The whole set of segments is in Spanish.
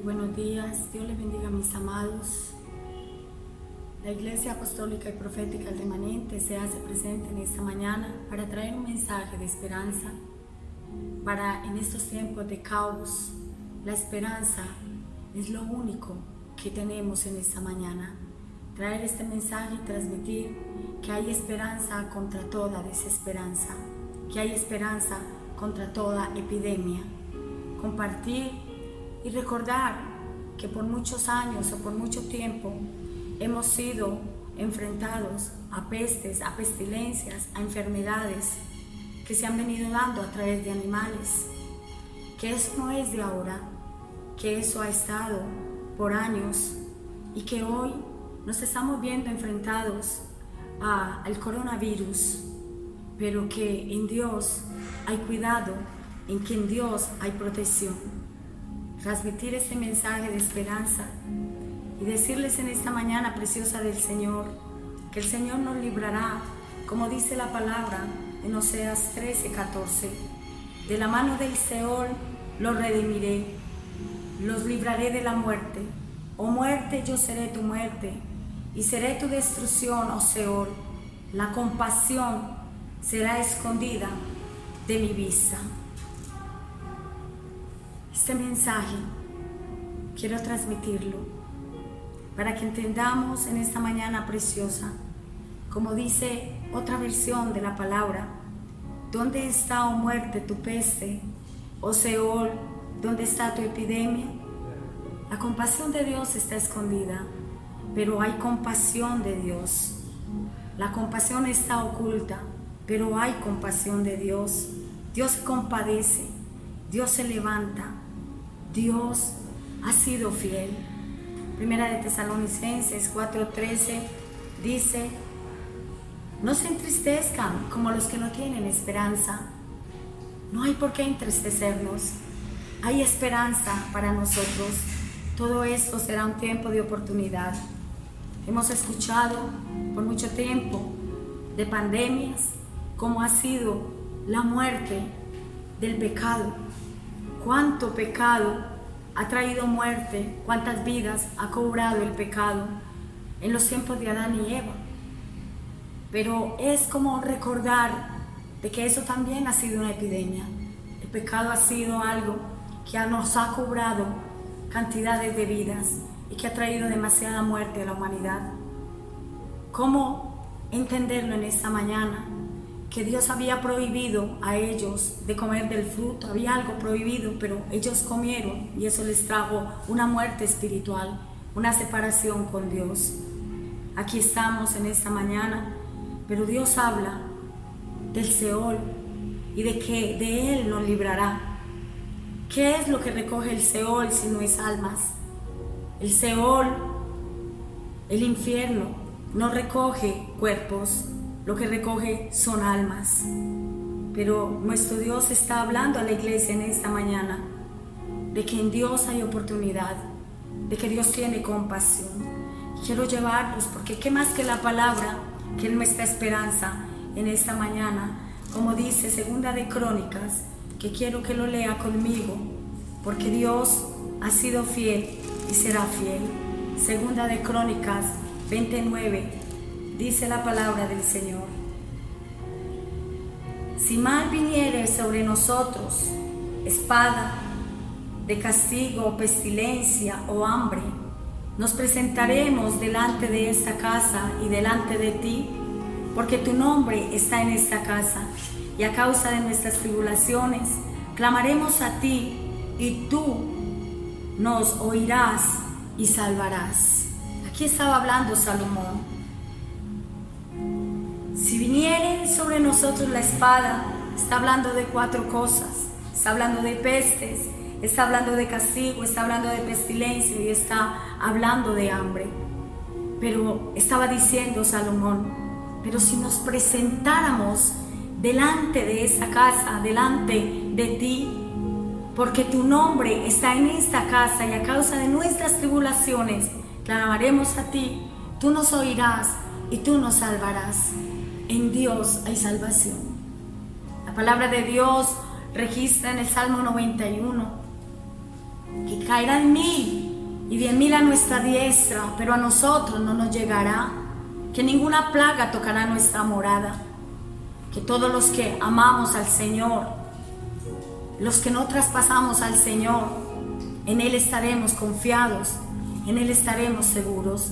buenos días, Dios les bendiga, mis amados. La Iglesia Apostólica y Profética El Remanente se hace presente en esta mañana para traer un mensaje de esperanza. Para en estos tiempos de caos, la esperanza es lo único que tenemos en esta mañana. Traer este mensaje y transmitir que hay esperanza contra toda desesperanza, que hay esperanza contra toda epidemia. Compartir y recordar que por muchos años o por mucho tiempo hemos sido enfrentados a pestes, a pestilencias, a enfermedades que se han venido dando a través de animales, que eso no es de ahora, que eso ha estado por años y que hoy nos estamos viendo enfrentados al coronavirus, pero que en Dios hay cuidado, en que en Dios hay protección. Transmitir este mensaje de esperanza y decirles en esta mañana preciosa del Señor que el Señor nos librará, como dice la palabra en Oseas 13:14, de la mano del Seol los redimiré, los libraré de la muerte. Oh muerte, yo seré tu muerte y seré tu destrucción, oh Seol. La compasión será escondida de mi vista. Este mensaje quiero transmitirlo para que entendamos en esta mañana preciosa, como dice otra versión de la palabra: ¿dónde está, oh muerte, tu peste? Oh Seol, ¿dónde está tu epidemia? La compasión de Dios está escondida, pero hay compasión de Dios. La compasión está oculta, pero hay compasión de Dios. Dios se compadece, Dios se levanta, Dios ha sido fiel. Primera de Tesalonicenses 4:13 dice: no se entristezcan como los que no tienen esperanza. No hay por qué entristecernos. Hay esperanza para nosotros. Todo esto será un tiempo de oportunidad. Hemos escuchado por mucho tiempo de pandemias, cómo ha sido la muerte del pecado. Cuánto pecado ha traído muerte, cuántas vidas ha cobrado el pecado en los tiempos de Adán y Eva. Pero es como recordar de que eso también ha sido una epidemia. El pecado ha sido algo que nos ha cobrado cantidades de vidas y que ha traído demasiada muerte a la humanidad. ¿Cómo entenderlo en esta mañana? Que Dios había prohibido a ellos de comer del fruto, había algo prohibido, pero ellos comieron y eso les trajo una muerte espiritual, una separación con Dios. Aquí estamos en esta mañana, pero Dios habla del Seol y de que de Él nos librará. ¿Qué es lo que recoge el Seol si no es almas? El Seol, el infierno, no recoge cuerpos, lo que recoge son almas. Pero nuestro Dios está hablando a la iglesia en esta mañana de que en Dios hay oportunidad, de que Dios tiene compasión. Quiero llevarlos, porque qué más que la palabra, que es nuestra esperanza en esta mañana, como dice Segunda de Crónicas, que quiero que lo lea conmigo, porque Dios ha sido fiel y será fiel. Segunda de Crónicas 29, dice la palabra del Señor: si mal viniere sobre nosotros espada de castigo, pestilencia o hambre, nos presentaremos delante de esta casa y delante de ti, porque tu nombre está en esta casa, y a causa de nuestras tribulaciones clamaremos a ti, y tú nos oirás y salvarás. Aquí estaba hablando Salomón. Si viniere sobre nosotros la espada, está hablando de 4 cosas. Está hablando de pestes, está hablando de castigo, está hablando de pestilencia y está hablando de hambre. Pero estaba diciendo Salomón: pero si nos presentáramos delante de esta casa, delante de ti, porque tu nombre está en esta casa, y a causa de nuestras tribulaciones clamaremos a ti, tú nos oirás y tú nos salvarás. En Dios hay salvación. La palabra de Dios registra en el Salmo 91 que Caerán 1000 y 10.000 a nuestra diestra, pero a nosotros no nos llegará. Que ninguna plaga tocará nuestra morada. Que todos los que amamos al Señor, los que no traspasamos al Señor, en Él estaremos confiados, en Él estaremos seguros.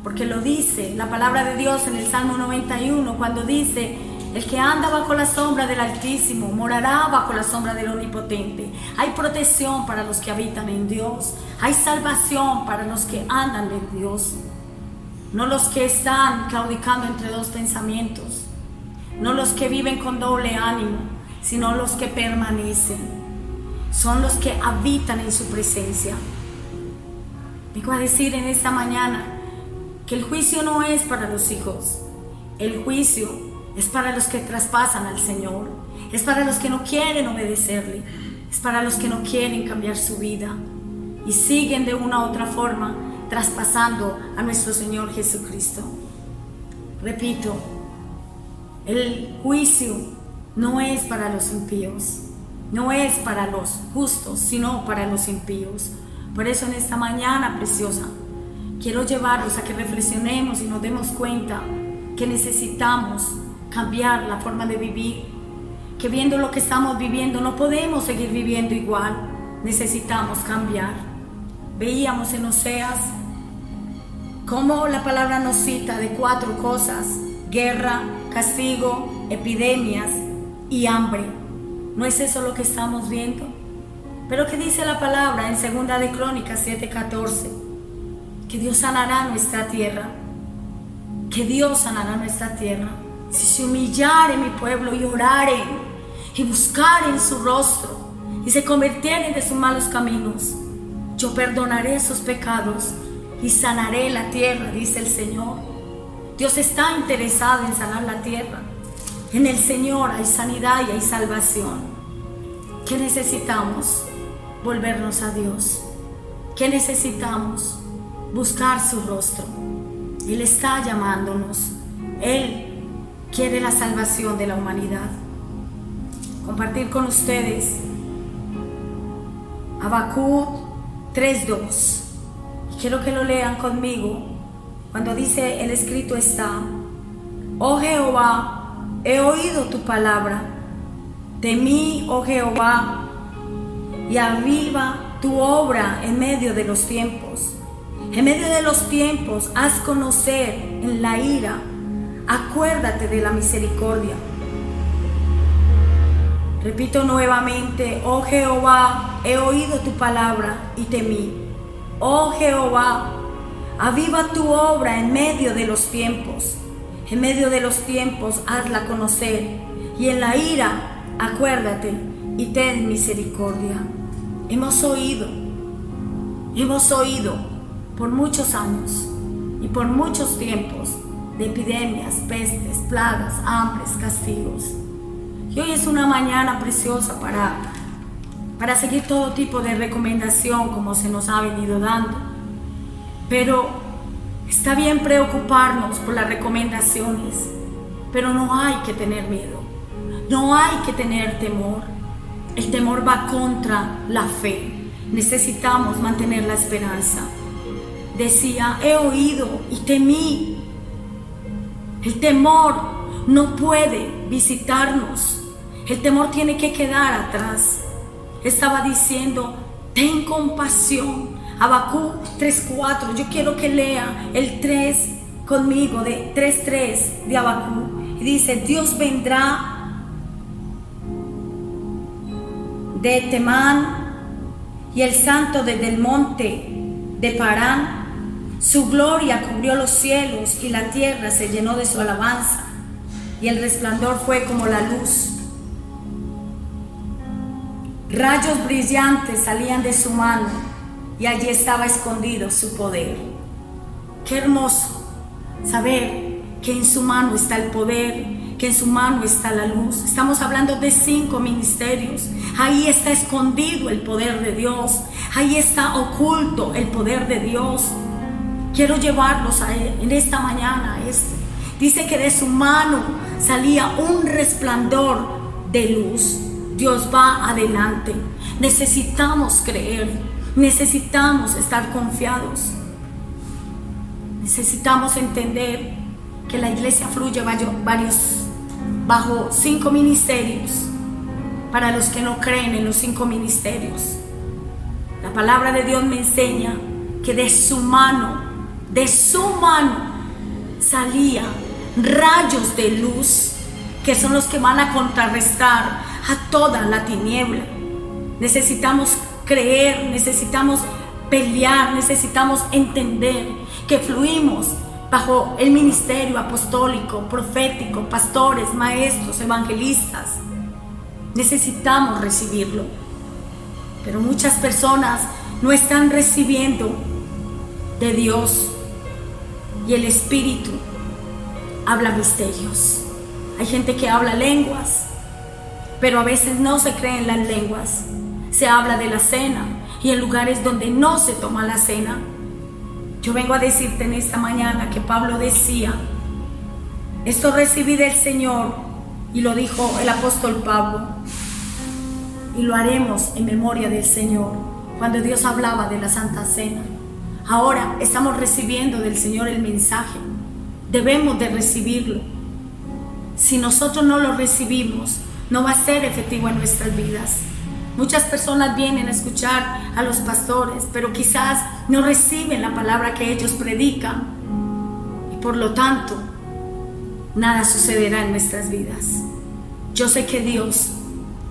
Porque lo dice la palabra de Dios en el Salmo 91, cuando dice: el que anda bajo la sombra del Altísimo morará bajo la sombra del Omnipotente. Hay protección para los que habitan en Dios. Hay salvación para los que andan en Dios. No los que están claudicando entre dos pensamientos, no los que viven con doble ánimo, sino los que permanecen. Son los que habitan en su presencia. Vengo a decir en esta mañana que el juicio no es para los hijos. El juicio es para los que traspasan al Señor. Es para los que no quieren obedecerle. Es para los que no quieren cambiar su vida y siguen de una u otra forma traspasando a nuestro Señor Jesucristo. Repito, el juicio no es para los impíos, no es para los justos, sino para los impíos. Por eso en esta mañana preciosa quiero llevarlos a que reflexionemos y nos demos cuenta que necesitamos cambiar la forma de vivir, que viendo lo que estamos viviendo no podemos seguir viviendo igual, necesitamos cambiar. Veíamos en Oseas cómo la palabra nos cita de 4 cosas: guerra, castigo, epidemias y hambre. ¿No es eso lo que estamos viendo? Pero ¿qué dice la palabra en 2 de Crónicas 7:14? Que Dios sanará nuestra tierra, que Dios sanará nuestra tierra si se humillare mi pueblo y orare y buscaren su rostro y se convirtieren de sus malos caminos. Yo perdonaré sus pecados y sanaré la tierra, dice el Señor. Dios está interesado en sanar la tierra. En el Señor hay sanidad y hay salvación. ¿Qué necesitamos? Volvernos a Dios. ¿Qué necesitamos? Buscar su rostro. Él está llamándonos. Él quiere la salvación de la humanidad. Compartir con ustedes Habacuc 3:2. Quiero que lo lean conmigo. Cuando dice: el escrito está: oh Jehová, he oído tu palabra. Temí, oh Jehová, y aviva tu obra en medio de los tiempos. En medio de los tiempos haz conocer en la ira. Acuérdate de la misericordia. Repito nuevamente: oh Jehová, he oído tu palabra y temí. Oh Jehová, aviva tu obra en medio de los tiempos. En medio de los tiempos hazla conocer, y en la ira acuérdate y ten misericordia. Hemos oído por muchos años y por muchos tiempos de epidemias, pestes, plagas, hambres, castigos. Y hoy es una mañana preciosa para seguir todo tipo de recomendación como se nos ha venido dando. Pero está bien preocuparnos por las recomendaciones, pero no hay que tener miedo, no hay que tener temor. El temor va contra la fe. Necesitamos mantener la esperanza. Decía: he oído y temí. El temor no puede visitarnos. El temor tiene que quedar atrás. Estaba diciendo: ten compasión. Habacuc 3:4. Yo quiero que lea el 3 conmigo, de 3:3 de Habacuc. Y dice: Dios vendrá de Temán y el santo desde el monte de Parán. Su gloria cubrió los cielos y la tierra se llenó de su alabanza, y el resplandor fue como la luz. Rayos brillantes salían de su mano, y allí estaba escondido su poder. Qué hermoso saber que en su mano está el poder, que en su mano está la luz. Estamos hablando de 5 ministerios. Ahí está escondido el poder de Dios. Ahí está oculto el poder de Dios. Quiero llevarlos en esta mañana. Dice que de su mano salía un resplandor de luz. Dios va adelante. Necesitamos creer. Necesitamos estar confiados. Necesitamos entender que la iglesia fluye bajo 5 ministerios. Para los que no creen en los 5 ministerios, la palabra de Dios me enseña que de su mano salían rayos de luz que son los que van a contrarrestar a toda la tiniebla. Necesitamos creer, necesitamos pelear, necesitamos entender que fluimos bajo el ministerio apostólico, profético, pastores, maestros, evangelistas. Necesitamos recibirlo, pero muchas personas no están recibiendo de Dios, y el Espíritu habla misterios. Hay gente que habla lenguas, pero a veces no se creen las lenguas. Se habla de la cena, y en lugares donde no se toma la cena. Yo vengo a decirte en esta mañana que Pablo decía: esto recibí del Señor, y lo dijo el apóstol Pablo, y lo haremos en memoria del Señor, cuando Dios hablaba de la Santa Cena. Ahora estamos recibiendo del Señor el mensaje. Debemos de recibirlo. Si nosotros no lo recibimos, no va a ser efectivo en nuestras vidas. Muchas personas vienen a escuchar a los pastores, pero quizás no reciben la palabra que ellos predican, y por lo tanto nada sucederá en nuestras vidas. Yo sé que Dios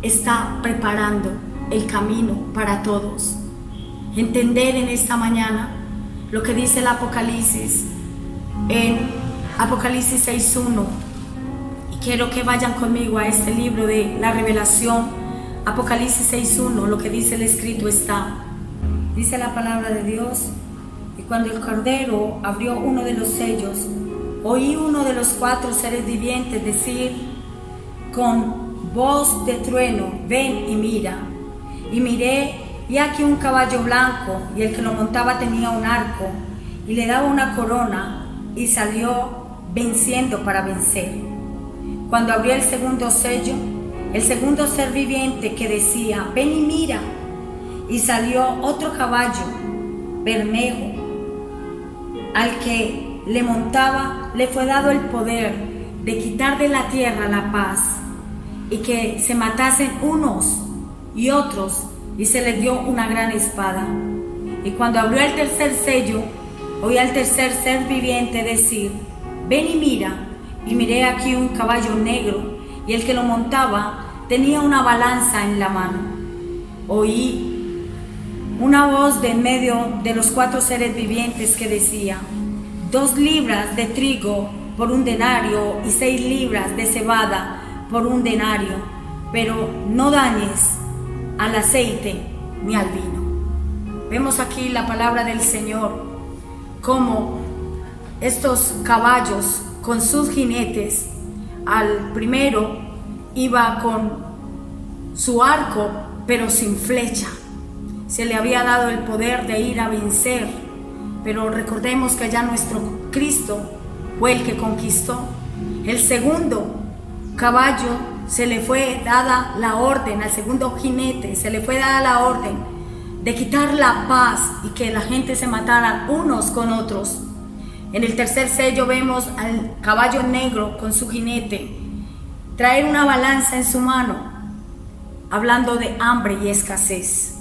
está preparando el camino para todos. Entender en esta mañana lo que dice el Apocalipsis en Apocalipsis 6:1, y quiero que vayan conmigo a este libro de la Revelación, Apocalipsis 6:1. Lo que dice el escrito está, dice la palabra de Dios: y cuando el Cordero abrió uno de los sellos, oí uno de los 4 seres vivientes decir con voz de trueno: ven y mira. Y miré, y aquí un caballo blanco, y el que lo montaba tenía un arco, y le daba una corona, y salió venciendo para vencer. Cuando abrió el segundo sello, el segundo ser viviente que decía: ven y mira, y salió otro caballo bermejo. Al que le montaba le fue dado el poder de quitar de la tierra la paz, y que se matasen unos y otros, y se les dio una gran espada. Y cuando abrió el tercer sello, oí al tercer ser viviente decir: ven y mira. Y miré aquí un caballo negro, y el que lo montaba tenía una balanza en la mano. Oí una voz de en medio de los 4 seres vivientes que decía: 2 libras de trigo por 1 denario, y 6 libras de cebada por 1 denario, pero no dañes al aceite ni al vino. Vemos aquí la palabra del Señor, como estos caballos con sus jinetes, al primero iba con su arco, pero sin flecha. Se le había dado el poder de ir a vencer, pero recordemos que ya nuestro Cristo fue el que conquistó. El segundo caballo se le fue dada la orden, al segundo jinete se le fue dada la orden de quitar la paz y que la gente se matara unos con otros. En el tercer sello vemos al caballo negro con su jinete traer una balanza en su mano, hablando de hambre y escasez.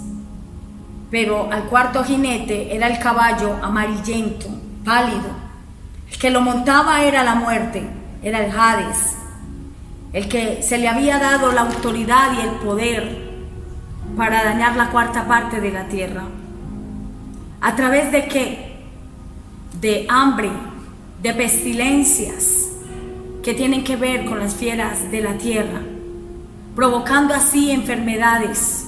Pero al cuarto jinete era el caballo amarillento, pálido. El que lo montaba era la muerte, era el Hades, el que se le había dado la autoridad y el poder para dañar la 4ª parte de la tierra. ¿A través de qué? De hambre, de pestilencias que tienen que ver con las fieras de la tierra, provocando así enfermedades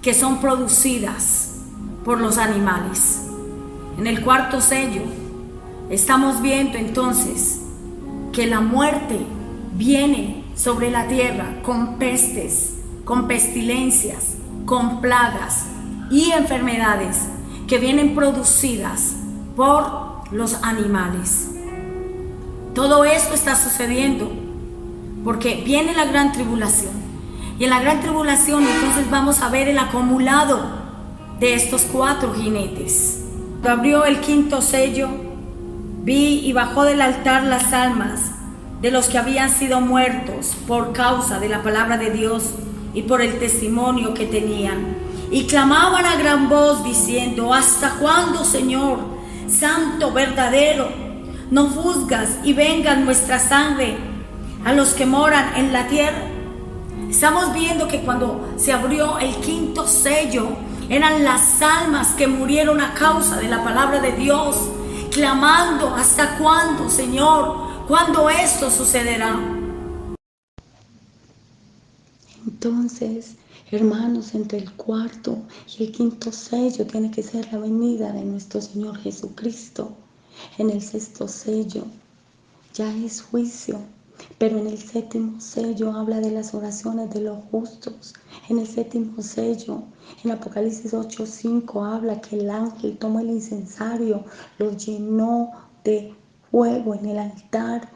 que son producidas por los animales. En el 4º sello estamos viendo entonces que la muerte viene sobre la tierra con pestes, con pestilencias, con plagas y enfermedades que vienen producidas por los animales. Todo esto está sucediendo porque viene la gran tribulación, y en la gran tribulación entonces vamos a ver el acumulado de estos 4 jinetes. Cuando abrió el 5.º sello, vi y bajó del altar las almas de los que habían sido muertos por causa de la palabra de Dios y por el testimonio que tenían. Y clamaban a gran voz diciendo: ¿hasta cuándo, Señor, santo, verdadero, no juzgas y vengas nuestra sangre a los que moran en la tierra? Estamos viendo que cuando se abrió el 5.º sello, eran las almas que murieron a causa de la palabra de Dios, clamando: ¿hasta cuándo, Señor? ¿Cuándo esto sucederá? Entonces, hermanos, entre el 4.º y el 5.º sello tiene que ser la venida de nuestro Señor Jesucristo. En el 6.º sello ya es juicio, pero en el 7.º sello habla de las oraciones de los justos. En el 7.º sello, en Apocalipsis 8.5, habla que el ángel tomó el incensario, lo llenó de fuego en el altar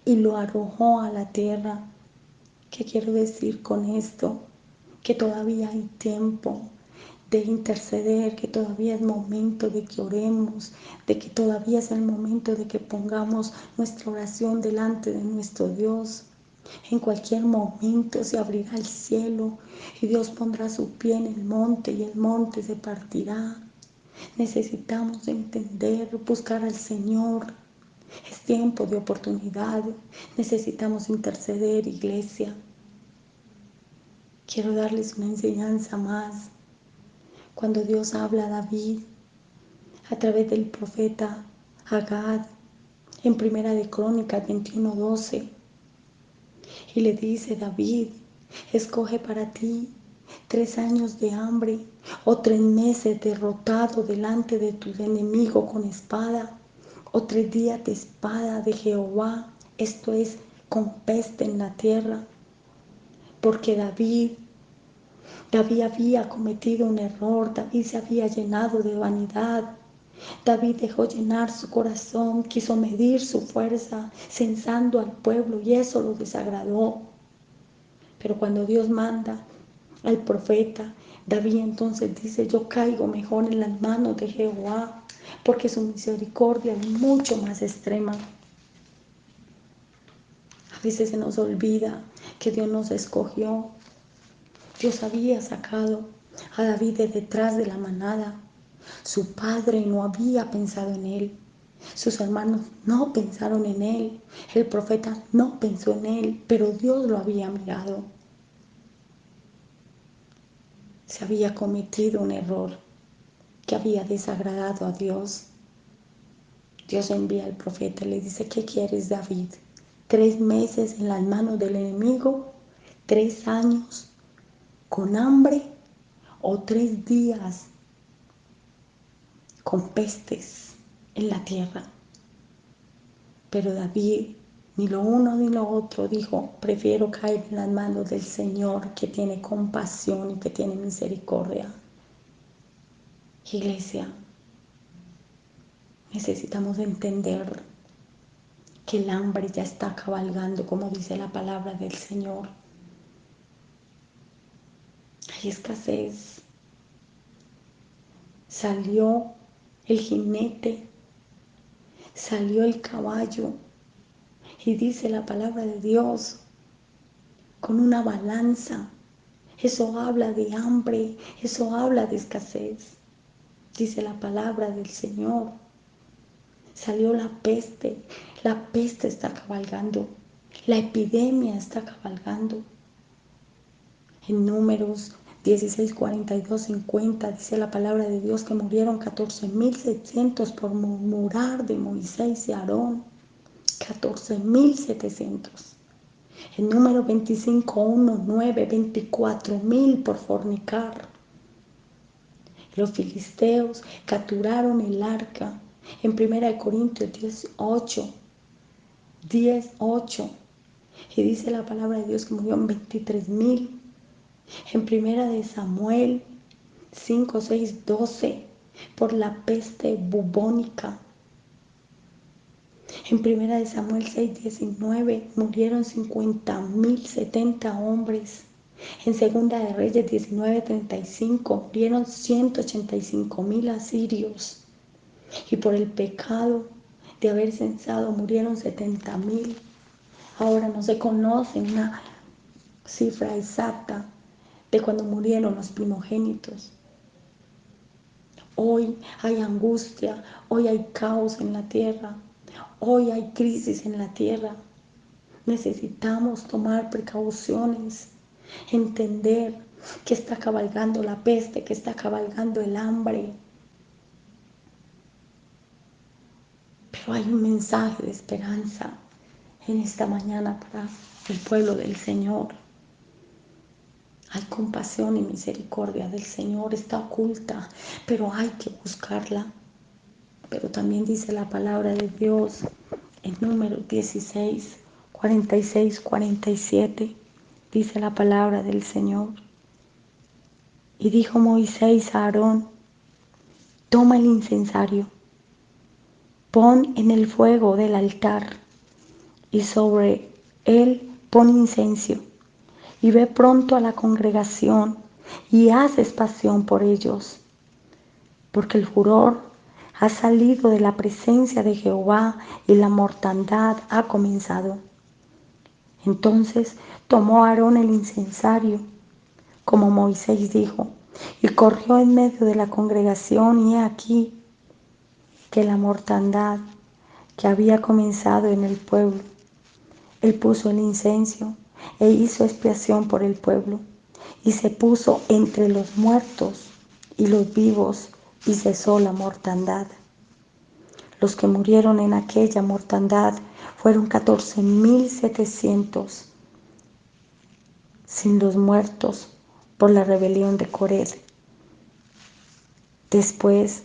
y lo arrojó a la tierra. ¿Qué quiero decir con esto? Que todavía hay tiempo de interceder, que todavía es momento de que oremos, de que todavía es el momento de que pongamos nuestra oración delante de nuestro Dios. En cualquier momento se abrirá el cielo y Dios pondrá su pie en el monte y el monte se partirá. Necesitamos entender, buscar al Señor. Es tiempo de oportunidad. Necesitamos interceder, iglesia. Quiero darles una enseñanza más. Cuando Dios habla a David a través del profeta Agad en Primera de Crónicas 21:12, y le dice: David, escoge para ti 3 años de hambre o 3 meses derrotado delante de tu enemigo con espada, o 3 días de espada de Jehová, esto es, con peste en la tierra. Porque David había cometido un error, David se había llenado de vanidad, David dejó llenar su corazón, quiso medir su fuerza, censando al pueblo, y eso lo desagradó. Pero cuando Dios manda al profeta, David entonces dice: yo caigo mejor en las manos de Jehová, porque su misericordia es mucho más extrema. A veces se nos olvida que Dios nos escogió. Dios había sacado a David de detrás de la manada. Su padre no había pensado en él. Sus hermanos no pensaron en él. El profeta no pensó en él, pero Dios lo había mirado. Se había cometido un error que había desagradado a Dios. Dios envía al profeta y le dice: ¿qué quieres, David? 3 meses en las manos del enemigo, 3 años con hambre, o 3 días con pestes en la tierra. Pero David, ni lo uno ni lo otro, dijo: prefiero caer en las manos del Señor, que tiene compasión y que tiene misericordia. Iglesia, necesitamos entender que el hambre ya está cabalgando, como dice la palabra del Señor. Hay escasez. Salió el jinete, salió el caballo, y dice la palabra de Dios, con una balanza. Eso habla de hambre, eso habla de escasez. Dice la palabra del Señor. Salió la peste está cabalgando, la epidemia está cabalgando. En Números 16, 42, 50 dice la palabra de Dios que murieron 14.700 por murmurar de Moisés y Aarón. 14.700. En Número 25, 1, 9, 24.000 por fornicar. Los filisteos capturaron el arca. En 1 Corintios 10:8, y dice la palabra de Dios que murieron 23.000. En 1 Samuel 5, 6, 12, por la peste bubónica. En 1 Samuel 6, 19, murieron 50.070 hombres En Segunda de Reyes 19:35 murieron 185,000 asirios y por el pecado de haber censado murieron 70,000. Ahora no se conoce una cifra exacta de cuando murieron los primogénitos. Hoy hay angustia, hoy hay caos en la tierra, hoy hay crisis en la tierra. Necesitamos tomar precauciones, entender que está cabalgando la peste, que está cabalgando el hambre. Pero hay un mensaje de esperanza en esta mañana para el pueblo del Señor. Hay compasión y misericordia del Señor, está oculta, pero hay que buscarla. Pero también dice la palabra de Dios en Números 16, 46, 47. Dice la palabra del Señor. Y dijo Moisés a Aarón: toma el incensario, pon en el fuego del altar, y sobre él pon incienso, y ve pronto a la congregación, y haz expiación por ellos, porque el furor ha salido de la presencia de Jehová, y la mortandad ha comenzado. Entonces tomó Aarón el incensario, como Moisés dijo, y corrió en medio de la congregación, y he aquí que la mortandad que había comenzado en el pueblo. Él puso el incienso e hizo expiación por el pueblo, y se puso entre los muertos y los vivos, y cesó la mortandad. Los que murieron en aquella mortandad fueron 14,700, sin los muertos por la rebelión de Coré. Después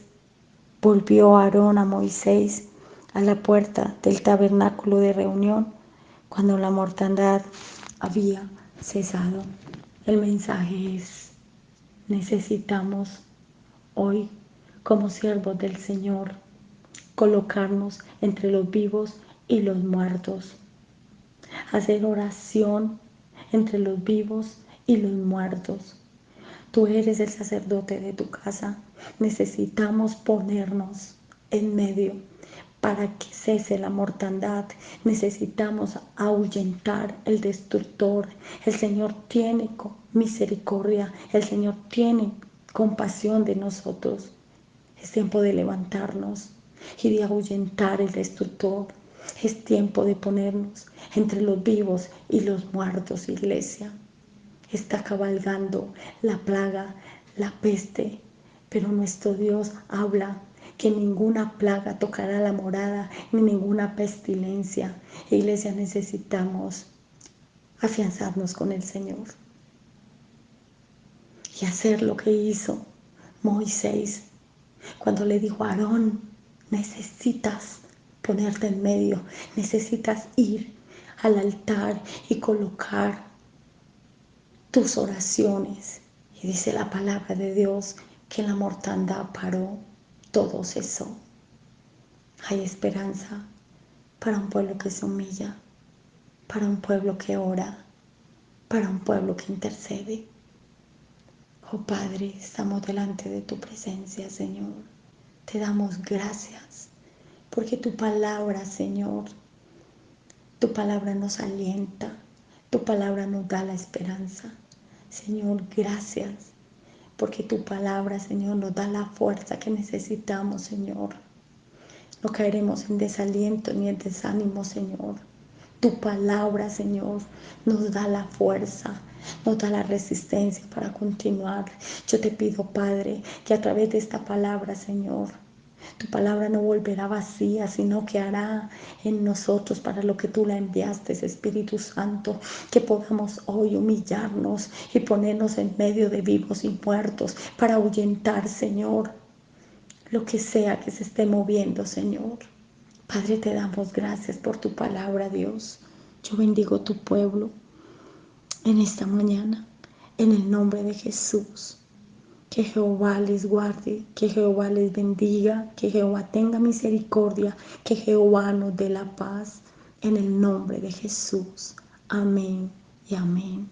volvió Aarón a Moisés a la puerta del tabernáculo de reunión, cuando la mortandad había cesado. El mensaje es: necesitamos hoy, como siervos del Señor, colocarnos entre los vivos y los muertos, hacer oración entre los vivos y los muertos. Tú eres el sacerdote de tu casa. Necesitamos ponernos en medio para que cese la mortandad. Necesitamos ahuyentar el destructor. El Señor tiene misericordia. El Señor tiene compasión de nosotros. Es tiempo de levantarnos y de ahuyentar el destructor. Es tiempo de ponernos entre los vivos y los muertos, iglesia. Está cabalgando la plaga, la peste, pero nuestro Dios habla que ninguna plaga tocará la morada, ni ninguna pestilencia. Iglesia, necesitamos afianzarnos con el Señor y hacer lo que hizo Moisés cuando le dijo a Aarón: necesitas ponerte en medio, necesitas ir al altar y colocar tus oraciones. Y dice la palabra de Dios que la mortandad paró, todo cesó. Hay esperanza para un pueblo que se humilla, para un pueblo que ora, para un pueblo que intercede. Oh Padre, estamos delante de tu presencia, Señor. Te damos gracias porque tu palabra, Señor, tu palabra nos alienta, tu palabra nos da la esperanza. Señor, gracias, porque tu palabra, Señor, nos da la fuerza que necesitamos, Señor. No caeremos en desaliento ni en desánimo, Señor. Tu palabra, Señor, nos da la fuerza, nos da la resistencia para continuar. Yo te pido, Padre, que a través de esta palabra, Señor, tu palabra no volverá vacía, sino que hará en nosotros para lo que tú la enviaste, Espíritu Santo, que podamos hoy humillarnos y ponernos en medio de vivos y muertos para ahuyentar, Señor, lo que sea que se esté moviendo, Señor. Padre, te damos gracias por tu palabra, Dios. Yo bendigo tu pueblo en esta mañana, en el nombre de Jesús. Que Jehová les guarde, que Jehová les bendiga, que Jehová tenga misericordia, que Jehová nos dé la paz, en el nombre de Jesús. Amén y amén.